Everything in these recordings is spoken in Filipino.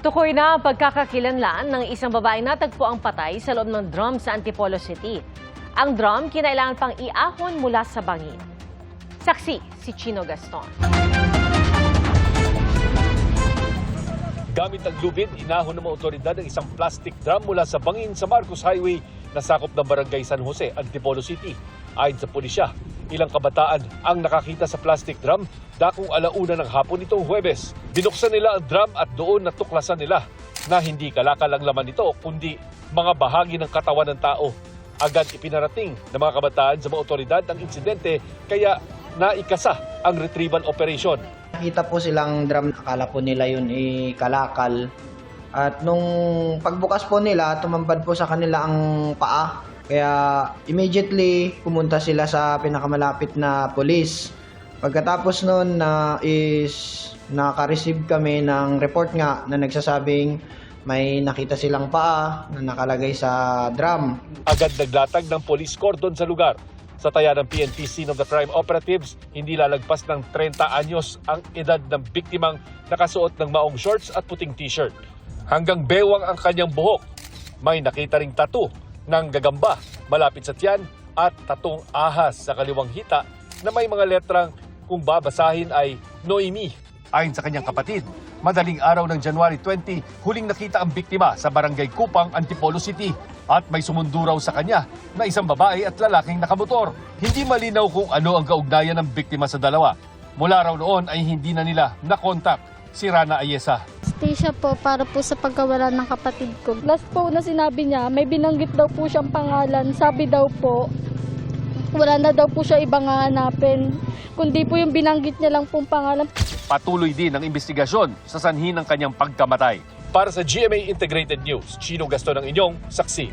Tukoy na ang pagkakakilanlan ng isang babaeng natagpo ang patay sa loob ng drum sa Antipolo City. Ang drum kinailangan pang iahon mula sa bangin. Saksi si Chino Gaston. Gamit ang lubid, inahon ng mga otoridad ang isang plastic drum mula sa bangin sa Marcos Highway na sakop ng Barangay San Jose, Antipolo City. Ayon sa pulisya, ilang kabataan ang nakakita sa plastic drum dakong 1:00 ng hapon nitong Huwebes. Binuksan nila ang drum at doon natuklasan nila na hindi kalakal ang laman nito kundi mga bahagi ng katawan ng tao. Agad ipinarating ng mga kabataan sa mga otoridad ang insidente kaya naikasa ang retrieval operation. Nakita po silang drum, akala po nila yun kalakal. At nung pagbukas po nila, tumambad po sa kanila ang paa. Kaya immediately pumunta sila sa pinakamalapit na pulis. Pagkatapos noon naka-receive kami ng report nga na nagsasabing may nakita silang paa na nakalagay sa drum. Agad naglatag ng police cordon sa lugar. Sa taya ng PNP Scene of the Crime Operatives, hindi lalagpas ng 30 anyos ang edad ng biktimang nakasuot ng maong shorts at puting t-shirt. Hanggang bewang ang kanyang buhok. May nakita ring tattoo ng gagamba malapit sa tiyan at tatong ahas sa kaliwang hita na may mga letrang kung babasahin ay Noemi. Ayon sa kanyang kapatid, madaling araw ng January 20, huling nakita ang biktima sa Barangay Kupang, Antipolo City at may sumundo raw sa kanya na isang babae at lalaking nakamotor. Hindi malinaw kung ano ang kaugnayan ng biktima sa dalawa. Mula raw noon ay hindi na nila nakontak si Rana Ayesa. Stay siya po para po sa pagkawala ng kapatid ko. Last po na sinabi niya, may binanggit daw po siyang pangalan. Sabi daw po, wala na daw po siya ibang hahanapin. Kundi po yung binanggit niya lang pong pangalan. Patuloy din ang investigasyon sa sanhi ng kanyang pagkamatay. Para sa GMA Integrated News, Chino Gaston ang inyong saksi.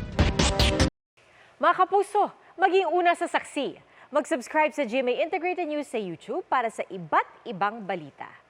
Mga kapuso, maging una sa saksi. Mag-subscribe sa GMA Integrated News sa YouTube para sa iba't ibang balita.